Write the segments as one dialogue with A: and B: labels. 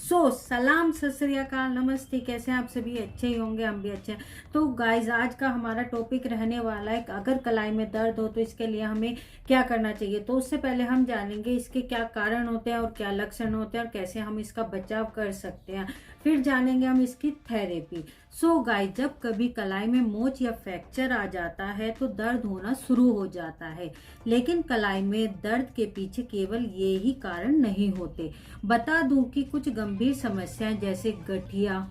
A: सलाम सत श्री अकाल नमस्ते। कैसे हैं आप सभी? अच्छे ही होंगे, हम भी अच्छे हैं। तो गाइज आज का हमारा टॉपिक रहने वाला है अगर कलाई में दर्द हो तो इसके लिए हमें क्या करना चाहिए। तो उससे पहले हम जानेंगे इसके क्या कारण होते हैं और क्या लक्षण होते हैं और कैसे हम इसका बचाव कर सकते हैं। फिर जानेंगे हम इसकी थेरेपी। गाइज जब कभी कलाई में मोच या फ्रैक्चर आ जाता है तो दर्द होना शुरू हो जाता है, लेकिन कलाई में दर्द के पीछे केवल ये ही कारण नहीं होते। बता दूं कि कुछ गंभीर समस्याएं जैसे गठिया,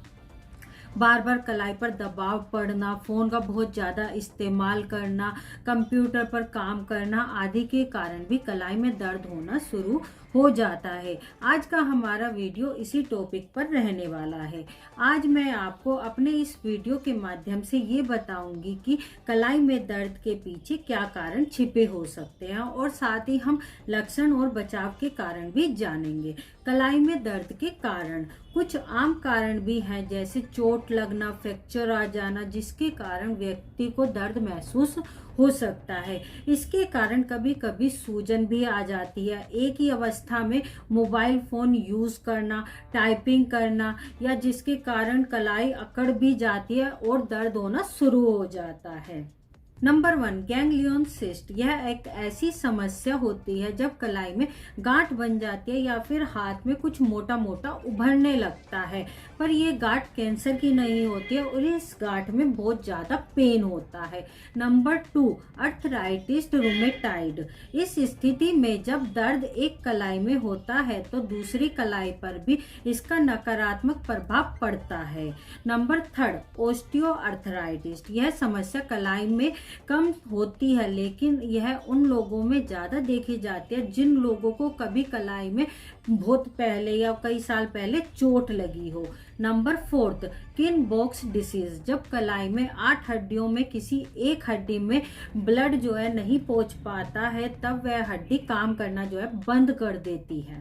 A: बार बार कलाई पर दबाव पड़ना, फोन का बहुत ज्यादा इस्तेमाल करना, कंप्यूटर पर काम करना आदि के कारण भी कलाई में दर्द होना शुरू हो जाता है। आज का हमारा वीडियो इसी टॉपिक पर रहने वाला है। आज मैं आपको अपने इस वीडियो के माध्यम से ये बताऊंगी कि कलाई में दर्द के पीछे क्या कारण छिपे हो सकते हैं और साथ ही हम लक्षण और बचाव के कारण भी जानेंगे। कलाई में दर्द के कारण कुछ आम कारण भी हैं, जैसे चोट लगना, फ्रैक्चर आ जाना, जिसके कारण व्यक्ति को दर्द महसूस हो सकता है। इसके कारण कभी कभी सूजन भी आ जाती है। एक ही अवस्था में मोबाइल फोन यूज करना, टाइपिंग करना, या जिसके कारण कलाई अकड़ भी जाती है और दर्द होना शुरू हो जाता है। Number 1, ganglion cyst. यह एक ऐसी समस्या होती है जब कलाई में गांठ बन जाती है या फिर हाथ में कुछ मोटा मोटा उभरने लगता है, पर यह गांठ कैंसर की नहीं होती है और इस गांठ में बहुत ज्यादा पेन होता है। Number 2, arthritis rheumatoid. इस स्थिति में जब दर्द एक कलाई में होता है तो दूसरी कलाई पर भी इसका नकारात्मक प्रभाव पड़ता है। Number 3, osteoarthritis. यह समस्या कलाई में कम होती है, लेकिन यह उन लोगों में ज्यादा देखी जाती है जिन लोगों को कभी कलाई में बहुत पहले या कई साल पहले चोट लगी हो। नंबर 4, किन बॉक्स डिसीज। जब कलाई में 8 हड्डियों में किसी एक हड्डी में ब्लड जो है नहीं पहुंच पाता है, तब वह हड्डी काम करना जो है बंद कर देती है।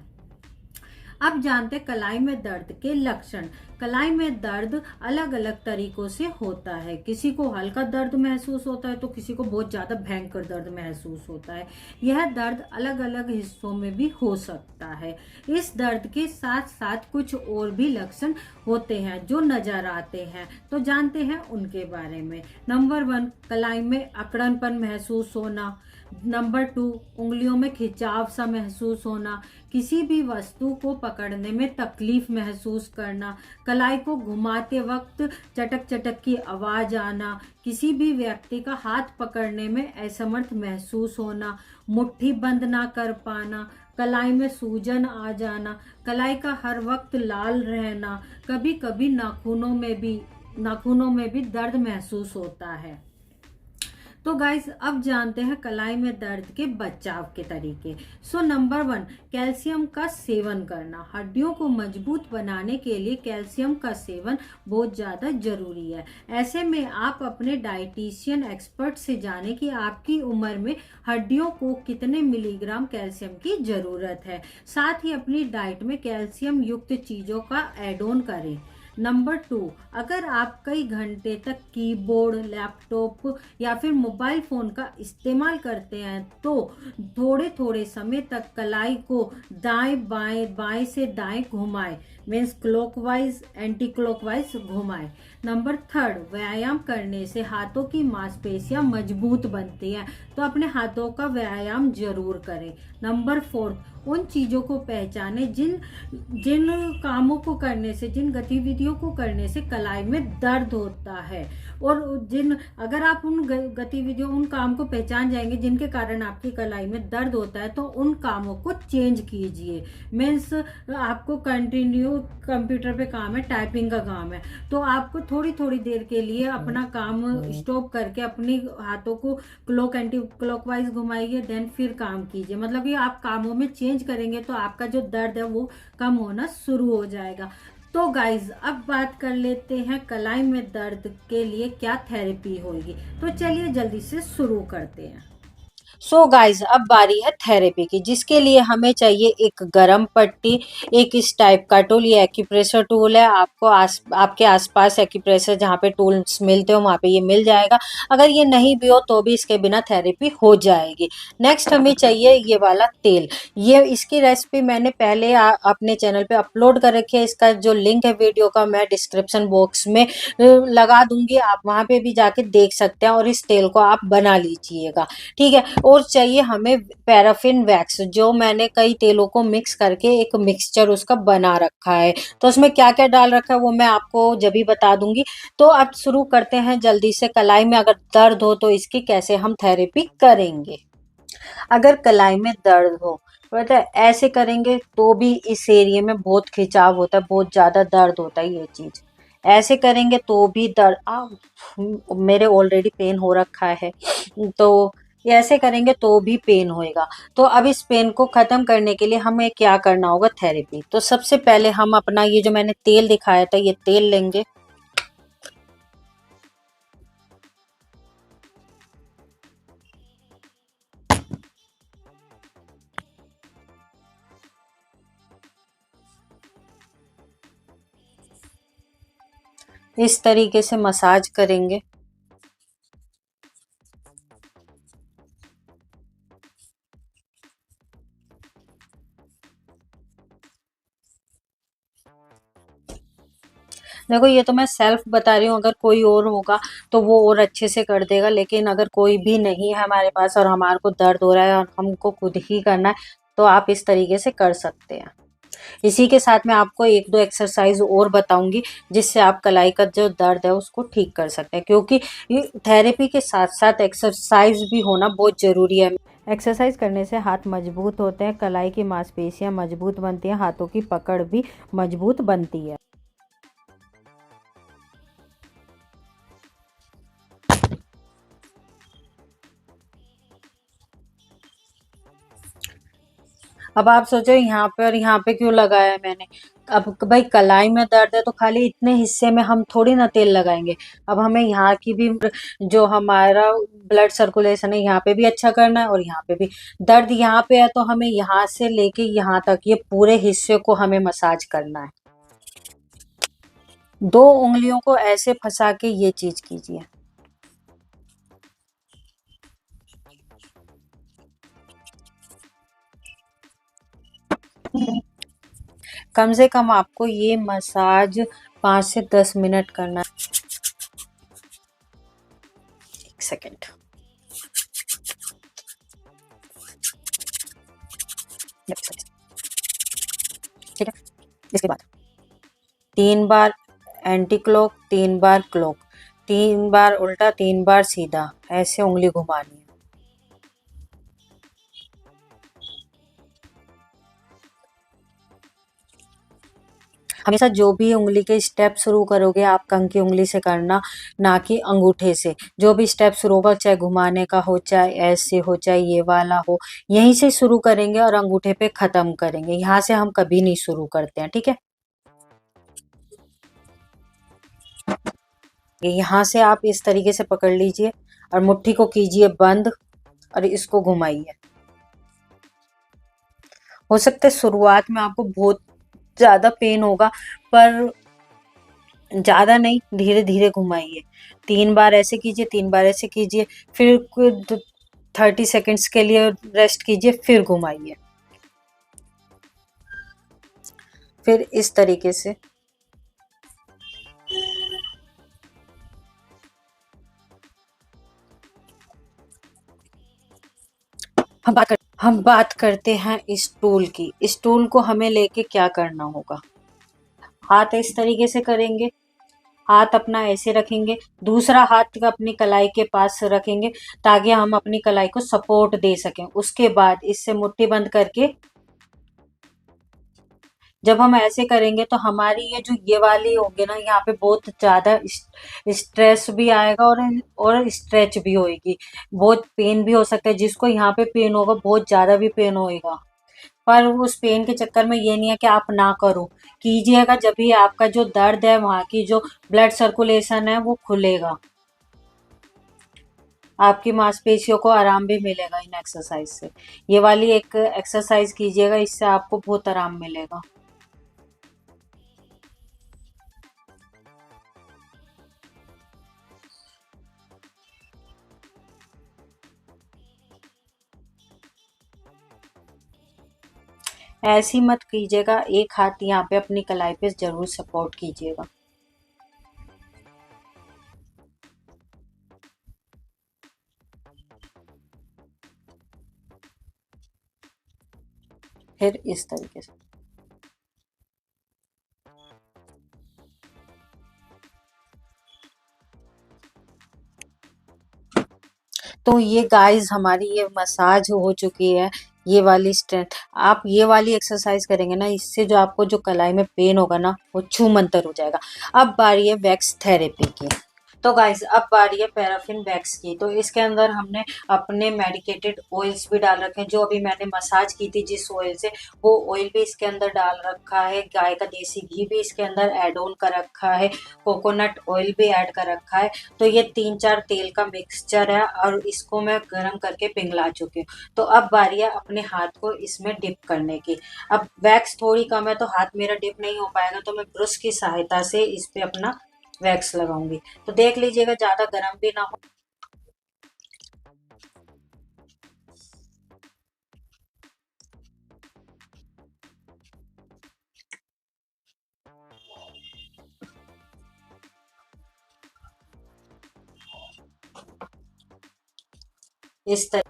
A: अब जानते हैं कलाई में दर्द के लक्षण। कलाई में दर्द अलग अलग तरीकों से होता है। किसी को हल्का दर्द महसूस होता है तो किसी को बहुत ज्यादा भयंकर दर्द महसूस होता है। यह दर्द अलग अलग हिस्सों में भी हो सकता है। इस दर्द के साथ साथ कुछ और भी लक्षण होते हैं जो नजर आते हैं, तो जानते हैं उनके बारे में। नंबर 1, कलाई में अकड़नपन महसूस होना। नंबर 2, उंगलियों में खिंचाव सा महसूस होना, किसी भी वस्तु को पकड़ने में तकलीफ महसूस करना, कलाई को घुमाते वक्त चटक चटक की आवाज आना, किसी भी व्यक्ति का हाथ पकड़ने में असमर्थ महसूस होना, मुट्ठी बंद ना कर पाना, कलाई में सूजन आ जाना, कलाई का हर वक्त लाल रहना, कभी कभी नाखूनों में भी दर्द महसूस होता है। तो गाइस अब जानते हैं कलाई में दर्द के बचाव के तरीके। नंबर 1, कैल्शियम का सेवन करना। हड्डियों को मजबूत बनाने के लिए कैल्शियम का सेवन बहुत ज्यादा जरूरी है। ऐसे में आप अपने डाइटिशियन एक्सपर्ट से जानें कि आपकी उम्र में हड्डियों को कितने मिलीग्राम कैल्शियम की जरूरत है। साथ ही अपनी डाइट में कैल्शियम युक्त चीजों का एड ऑन करें। नंबर 2, अगर आप कई घंटे तक कीबोर्ड, लैपटॉप या फिर मोबाइल फोन का इस्तेमाल करते हैं तो थोड़े थोड़े समय तक कलाई को दाएं बाएं से दाएं घुमाएं, मीन्स क्लॉकवाइज एंटी क्लॉकवाइज घुमाएं। नंबर 3, व्यायाम करने से हाथों की मांसपेशियां मजबूत बनती हैं, तो अपने हाथों का व्यायाम जरूर करें। नंबर 4, उन चीजों को पहचाने जिन कामों को करने से, जिन गतिविधियों को करने से कलाई में दर्द होता है, और अगर आप उन गतिविधियों, उन काम को पहचान जाएंगे जिनके कारण आपकी कलाई में दर्द होता है, तो उन कामों को चेंज कीजिए। मीन्स आपको कंटिन्यू कंप्यूटर पे काम है, टाइपिंग का काम है, तो आपको थोड़ी थोड़ी देर के लिए अपना काम स्टॉप करके अपनी हाथों को एंटी क्लॉकवाइज घुमाइए, देन फिर काम कीजिए। मतलब कि आप कामों में चेंज करेंगे तो आपका जो दर्द है वो कम होना शुरू हो जाएगा। तो गाइज अब बात कर लेते हैं कलाई में दर्द के लिए क्या थेरेपी होगी। तो चलिए जल्दी से शुरू करते हैं। सो गाइस, अब बारी है थेरेपी की, जिसके लिए हमें चाहिए एक गरम पट्टी, एक इस टाइप का टूल। ये एक्यूप्रेशर टूल है, आपको आपके आसपास एक्यूप्रेशर जहाँ पे टूल्स मिलते हो वहाँ पे ये मिल जाएगा। अगर ये नहीं भी हो तो भी इसके बिना थेरेपी हो जाएगी। नेक्स्ट हमें चाहिए ये वाला तेल। ये इसकी रेसिपी मैंने पहले अपने चैनल पे अपलोड कर रखी है। इसका जो लिंक है वीडियो का मैं डिस्क्रिप्शन बॉक्स में लगा दूंगी, आप वहाँ पे भी जाके देख सकते हैं और इस तेल को आप बना लीजिएगा। ठीक है। और चाहिए हमें पैराफिन वैक्स, जो मैंने कई तेलों को मिक्स करके एक मिक्सचर उसका बना रखा है। तो उसमें क्या क्या डाल रखा है वो मैं आपको जब भी बता दूंगी। तो अब शुरू करते हैं जल्दी से। कलाई में अगर दर्द हो तो इसकी कैसे हम थेरेपी करेंगे। अगर कलाई में दर्द हो, पता है ऐसे करेंगे तो भी इस एरिया में बहुत खिंचाव होता है, बहुत ज्यादा दर्द होता है। ये चीज ऐसे करेंगे तो भी दर्द मेरे ऑलरेडी पेन हो रखा है, तो ये ऐसे करेंगे तो भी पेन होएगा। तो अब इस पेन को खत्म करने के लिए हमें क्या करना होगा, थेरेपी। तो सबसे पहले हम अपना ये जो मैंने तेल दिखाया था ये तेल लेंगे। इस तरीके से मसाज करेंगे। देखो ये तो मैं सेल्फ बता रही हूँ, अगर कोई और होगा तो वो और अच्छे से कर देगा, लेकिन अगर कोई भी नहीं है हमारे पास और हमारे को दर्द हो रहा है और हमको खुद ही करना है तो आप इस तरीके से कर सकते हैं। इसी के साथ मैं आपको एक दो एक्सरसाइज और बताऊंगी जिससे आप कलाई का जो दर्द है उसको ठीक कर सकते हैं, क्योंकि ये थेरेपी के साथ साथ एक्सरसाइज भी होना बहुत जरूरी है। एक्सरसाइज करने से हाथ मजबूत होते हैं, कलाई की मांसपेशियां मजबूत बनती हैं, हाथों की पकड़ भी मजबूत बनती है। अब आप सोचो यहाँ पे और यहाँ पे क्यों लगाया है मैंने। अब भाई कलाई में दर्द है तो खाली इतने हिस्से में हम थोड़ी ना तेल लगाएंगे। अब हमें यहाँ की भी जो हमारा ब्लड सर्कुलेशन है यहाँ पे भी अच्छा करना है और यहाँ पे भी। दर्द यहाँ पे है तो हमें यहाँ से लेके यहाँ तक ये पूरे हिस्से को हमें मसाज करना है। दो उंगलियों को ऐसे फंसा के ये चीज कीजिए। कम से कम आपको ये मसाज 5 से 10 मिनट करना है। एक सेकेंड। ठीक है। इसके बाद 3 बार एंटी क्लॉक, 3 बार क्लॉक, 3 बार उल्टा, 3 बार सीधा, ऐसे उंगली घुमानी है। हमेशा जो भी उंगली के स्टेप शुरू करोगे आप कंघी की उंगली से करना, ना कि अंगूठे से। जो भी स्टेप शुरू होगा, चाहे घुमाने का हो, चाहे ऐसे हो, चाहे ये वाला हो, यहीं से शुरू करेंगे और अंगूठे पे खत्म करेंगे। यहाँ से हम कभी नहीं शुरू करते हैं। ठीक है। यहाँ से आप इस तरीके से पकड़ लीजिए और मुट्ठी को कीजिए बंद और इसको घुमाइए। हो सकता है शुरुआत में आपको बहुत ज्यादा पेन होगा, पर ज्यादा नहीं, धीरे धीरे घुमाइए। 3 बार ऐसे कीजिए, 3 बार ऐसे कीजिए, फिर 30 सेकेंड्स के लिए रेस्ट कीजिए, फिर घुमाइए। फिर इस तरीके से हम बात करते हैं इस टूल की। इस टूल को हमें लेके क्या करना होगा। हाथ इस तरीके से करेंगे, हाथ अपना ऐसे रखेंगे, दूसरा हाथ अपनी कलाई के पास रखेंगे ताकि हम अपनी कलाई को सपोर्ट दे सकें। उसके बाद इससे मुट्ठी बंद करके जब हम ऐसे करेंगे तो हमारी ये जो ये वाली होगी ना, यहाँ पे बहुत ज्यादा स्ट्रेस भी आएगा और स्ट्रेच भी होएगी। बहुत पेन भी हो सकता है, जिसको यहाँ पे पेन होगा बहुत ज्यादा भी पेन होएगा। पर उस पेन के चक्कर में ये नहीं है कि आप ना करो, कीजिएगा। जब भी आपका जो दर्द है वहाँ की जो ब्लड सर्कुलेशन है वो खुलेगा। आपकी मांसपेशियों को आराम भी मिलेगा इन एक्सरसाइज से। ये वाली एक एक्सरसाइज कीजिएगा, इससे आपको बहुत आराम मिलेगा। ऐसी मत कीजिएगा, एक हाथ यहाँ पे अपनी कलाई पे जरूर सपोर्ट कीजिएगा। फिर इस तरीके से। तो ये गाइस हमारी ये मसाज हो चुकी है। ये वाली स्ट्रेंथ, आप ये वाली एक्सरसाइज करेंगे ना, इससे जो आपको जो कलाई में पेन होगा ना, वो छू मंतर हो जाएगा। अब बारी है वैक्स थेरेपी की। तो गाइस अब बारी है पैराफिन वैक्स की। तो इसके अंदर हमने अपने मेडिकेटेड ऑयल्स भी डाल रखे हैं, जो अभी मैंने मसाज की थी जिस ऑयल से, वो ऑयल भी इसके अंदर डाल रखा है। गाय का देसी घी भी इसके अंदर ऐड ऑन कर रखा है। कोकोनट ऑयल भी ऐड कर रखा है। तो ये 3-4 तेल का मिक्सचर है और इसको मैं गर्म करके पिघला चुकी हूँ। तो अब बारी है अपने हाथ को इसमें डिप करने की। अब वैक्स थोड़ी कम है तो हाथ मेरा डिप नहीं हो पाएगा, तो मैं ब्रश की सहायता से इस पे अपना वैक्स लगाऊंगी। तो देख लीजिएगा ज्यादा गर्म भी ना हो। इस तरह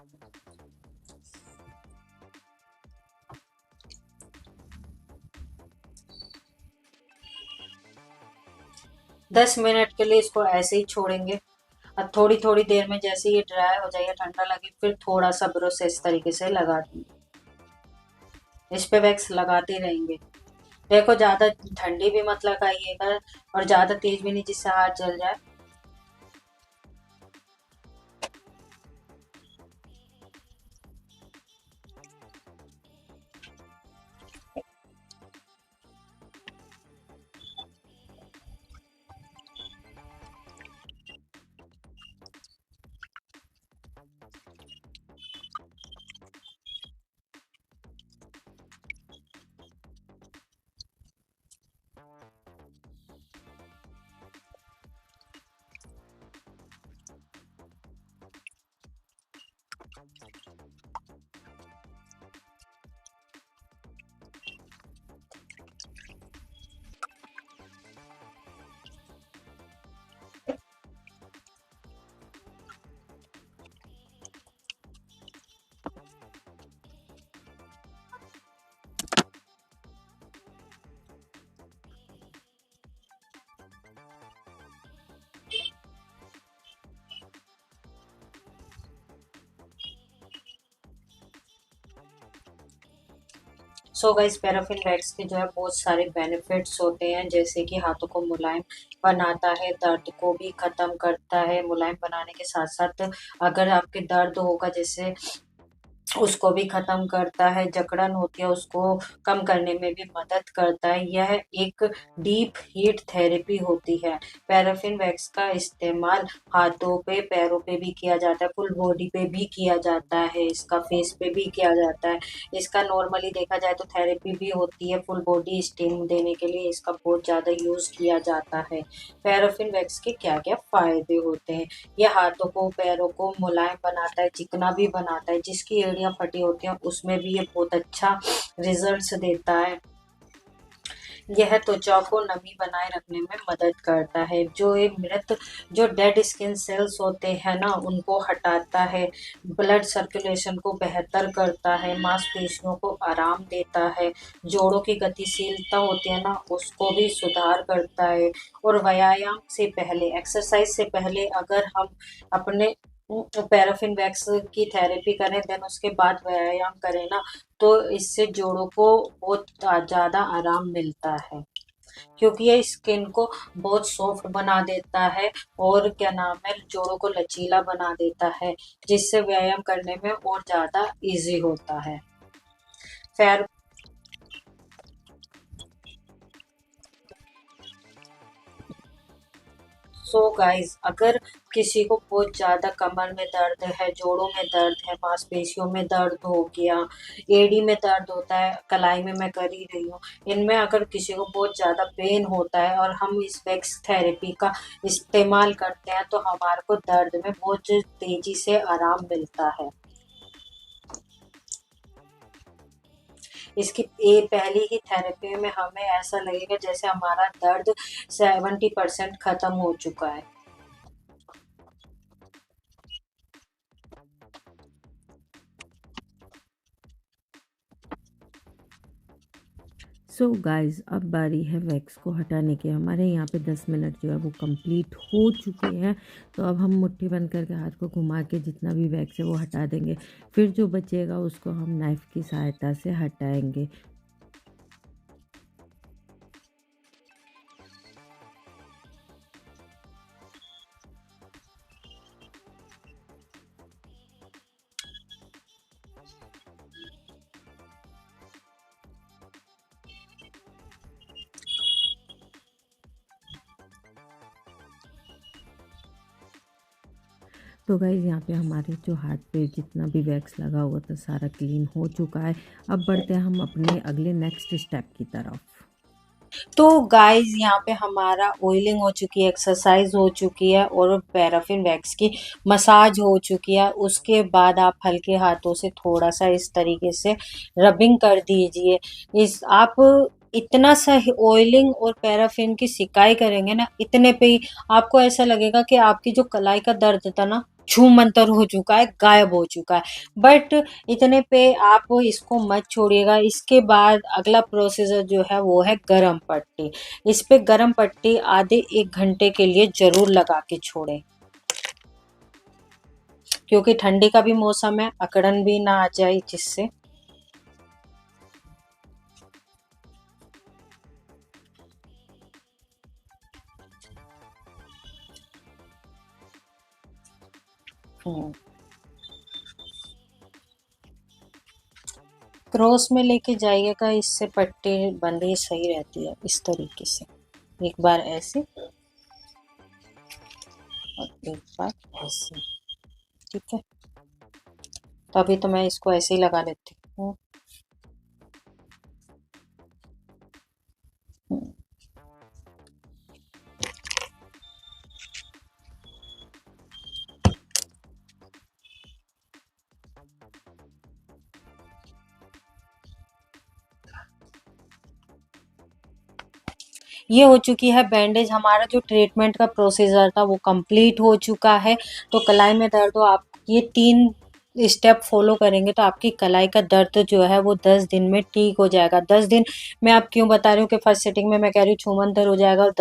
A: 10 मिनट के लिए इसको ऐसे ही छोड़ेंगे। अब थोड़ी थोड़ी देर में जैसे ये ड्राई हो जाएगा, ठंडा लगे, फिर थोड़ा सा ब्रश इस तरीके से लगा देंगे। इस पे वैक्स लगाते रहेंगे। देखो ज्यादा ठंडी भी मत लगाइएगा और ज्यादा तेज भी नहीं जिससे हाथ जल जाए। सो गाइस पैराफिन वैक्स के जो है बहुत सारे बेनिफिट्स होते हैं, जैसे कि हाथों को मुलायम बनाता है, दर्द को भी खत्म करता है। मुलायम बनाने के साथ साथ अगर आपके दर्द होगा जैसे, उसको भी खत्म करता है। जकड़न होती है उसको कम करने में भी मदद करता है। यह एक डीप हीट थेरेपी होती है। पैराफिन वैक्स का इस्तेमाल हाथों पे, पैरों पे भी किया जाता है, फुल बॉडी पे भी किया जाता है, इसका फेस पे भी किया जाता है। इसका नॉर्मली देखा जाए तो थेरेपी भी होती है, फुल बॉडी स्टीम देने के लिए इसका बहुत ज़्यादा यूज़ किया जाता है। पैराफिन वैक्स के क्या क्या फ़ायदे होते हैं? ये हाथों को, पैरों को मुलायम बनाता है, चिकना भी बनाता है। जिसकी एड़ियाँ फटी होती हैं उसमें भी ये बहुत अच्छा रिजल्ट्स देता है। यह त्वचा को नमी बनाए रखने में मदद करता है। जो एक मृत, जो डेड स्किन सेल्स होते हैं ना, उनको हटाता है। ब्लड सर्कुलेशन को बेहतर करता है। मांसपेशियों को आराम देता है। जोड़ों की गतिशीलता होती है ना, उसको भी सुधार करता है। और व्यायाम से पहले, एक्सरसाइज से पहले अगर हम अपने पैराफिन वैक्स की थेरेपी करें, देन उसके बाद व्यायाम करें ना, तो इससे जोड़ों को बहुत ज़्यादा आराम मिलता है। क्योंकि ये स्किन को बहुत सॉफ्ट बना देता है और क्या नाम है, जोड़ों को लचीला बना देता है, जिससे व्यायाम करने में और ज़्यादा इजी होता है। फिर सो गाइस, अगर किसी को बहुत ज़्यादा कमर में दर्द है, जोड़ों में दर्द है, मांसपेशियों में दर्द हो गया, एड़ी में दर्द होता है, कलाई में मैं कर ही रही हूँ, इनमें अगर किसी को बहुत ज़्यादा पेन होता है और हम इस वैक्स थेरेपी का इस्तेमाल करते हैं तो हमारे को दर्द में बहुत तेजी से आराम मिलता है। इसकी ये पहली ही थेरेपी में हमें ऐसा लगेगा जैसे हमारा दर्द 70% खत्म हो चुका है। सो गाइस, अब बारी है वैक्स को हटाने की। हमारे यहाँ पे 10 मिनट जो है वो कंप्लीट हो चुके हैं। तो अब हम मुट्ठी बंद करके हाथ को घुमा के जितना भी वैक्स है वो हटा देंगे। फिर जो बचेगा उसको हम नाइफ़ की सहायता से हटाएंगे। तो गाइज़, यहाँ पे हमारे जो हाथ पे जितना भी वैक्स लगा हुआ था सारा क्लीन हो चुका है। अब बढ़ते हैं हम अपने अगले नेक्स्ट स्टेप की तरफ। तो गाइस, यहाँ पे हमारा ऑयलिंग हो चुकी है, एक्सरसाइज हो चुकी है और पैराफिन वैक्स की मसाज हो चुकी है। उसके बाद आप हल्के हाथों से थोड़ा सा इस तरीके से रबिंग कर दीजिए। इस आप इतना सा ऑयलिंग और पैराफिन की सिकाई करेंगे ना, इतने पे ही आपको ऐसा लगेगा कि आपकी जो कलाई का दर्द था ना, छूमंतर हो चुका है, गायब हो चुका है। बट इतने पे आप इसको मत छोड़िएगा। इसके बाद अगला प्रोसीजर जो है वो है गरम पट्टी। इस पे गरम पट्टी आधे 1 घंटे के लिए ज़रूर लगा के छोड़ें, क्योंकि ठंडी का भी मौसम है, अकड़न भी ना आ जाए जिससे। क्रॉस में लेके जाइएगा, इससे पट्टी बंधी सही रहती है। इस तरीके से एक बार ऐसे और एक बार ऐसे, ठीक है। तो अभी तो मैं इसको ऐसे ही लगा लेती हूँ। ये हो चुकी है बैंडेज। हमारा जो ट्रीटमेंट का प्रोसीजर था वो कंप्लीट हो चुका है। तो कलाई में दर्द हो, आप ये 3 स्टेप फॉलो करेंगे तो आपकी कलाई का दर्द जो है वो 10 दिन में ठीक हो जाएगा। 10 दिन मैं आप क्यों बता रही हूँ कि फर्स्ट सेटिंग में मैं कह रही हूँ छूमंतर हो जाएगा, और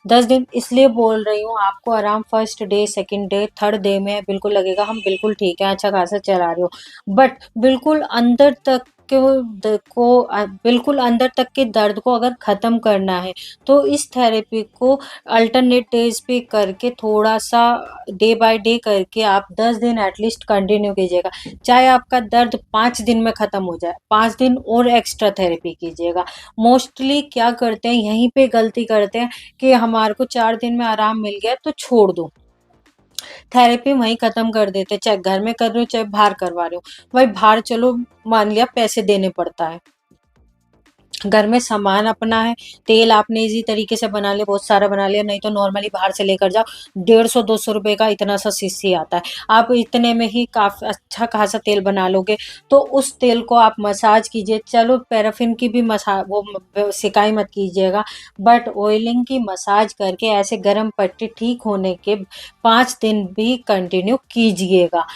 A: 10 दिन इसलिए बोल रही हूँ। आपको आराम first day, second day, third day में बिल्कुल लगेगा हम बिल्कुल ठीक है, अच्छा खासा चला रहे हो। बट बिल्कुल अंदर तक बिल्कुल अंदर तक के दर्द को अगर ख़त्म करना है तो इस थेरेपी को अल्टरनेट डेज पे करके थोड़ा सा डे बाय डे करके आप 10 दिन एटलीस्ट कंटिन्यू कीजिएगा। चाहे आपका दर्द 5 दिन में ख़त्म हो जाए, 5 दिन और एक्स्ट्रा थेरेपी कीजिएगा। मोस्टली क्या करते हैं, यहीं पे गलती करते हैं कि हमारे को 4 दिन में आराम मिल गया तो छोड़ दो, थेरेपी वहीं ख़त्म कर देते, चाहे घर में कर रहे हो चाहे बाहर करवा रहे हो। भाई बाहर चलो, मान लिया पैसे देने पड़ता है, घर में सामान अपना है, तेल आपने इजी तरीके से बना लिया, बहुत सारा बना लिया, नहीं तो नॉर्मली बाहर से लेकर जाओ, 150-200 रुपए का इतना सा शीशी आता है। आप इतने में ही काफ़ी अच्छा खासा तेल बना लोगे। तो उस तेल को आप मसाज कीजिए। चलो पैराफिन की भी सिकाई मत कीजिएगा, बट ऑयलिंग की मसाज करके ऐसे गर्म पट्टी ठीक होने के 5 दिन भी कंटिन्यू कीजिएगा।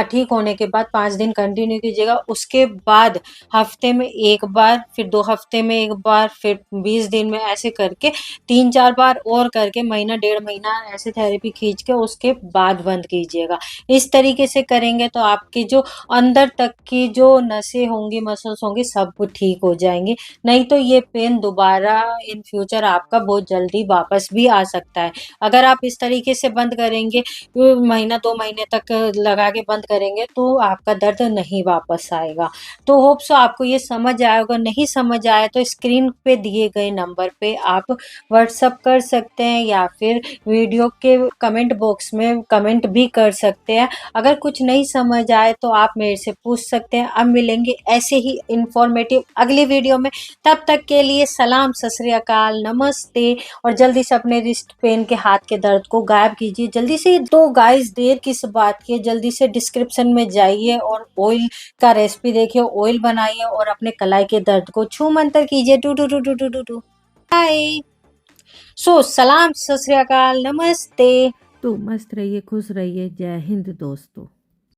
A: ठीक होने के बाद 5 दिन कंटिन्यू कीजिएगा। उसके बाद हफ्ते में 1 बार, फिर 2 हफ्ते में 1 बार, फिर 20 दिन में, ऐसे करके 3-4 बार और करके महीना 1.5 महीना ऐसे थेरेपी खींच के उसके बाद बंद कीजिएगा। इस तरीके से करेंगे तो आपकी जो अंदर तक की जो नसें होंगी, मसल्स होंगी, सब ठीक हो जाएंगी। नहीं तो ये पेन दोबारा इन फ्यूचर आपका बहुत जल्दी वापस भी आ सकता है। अगर आप इस तरीके से बंद करेंगे, महीना 2 महीने तक लगा के बंद करेंगे तो आपका दर्द नहीं वापस आएगा। तो होप सो आपको ये समझ आया होगा। नहीं समझ आए तो स्क्रीन पे दिए गए नंबर पे आप व्हाट्सअप कर सकते हैं या फिर वीडियो के कमेंट बॉक्स में कमेंट भी कर सकते हैं। अगर कुछ नहीं समझ आए तो आप मेरे से पूछ सकते हैं। अब मिलेंगे ऐसे ही इंफॉर्मेटिव अगली वीडियो में, तब तक के लिए सलाम, सत श्री अकाल, नमस्ते। और जल्दी से अपने रिस्ट पेन के हाथ के दर्द को गायब कीजिए जल्दी से। तो गाइस देर किस बात की, जल्दी से डिस्क्रिप्शन में जाइए और ऑयल का रेसिपी देखिए, ऑयल बनाइए और अपने कलाई के दर्द को छू मंतर कीजिए। टू टू टू टू टू टू टू। बाय। सो सलाम, सत श्री अकाल, नमस्ते। तो मस्त रहिए, खुश रहिए। जय हिंद दोस्तों।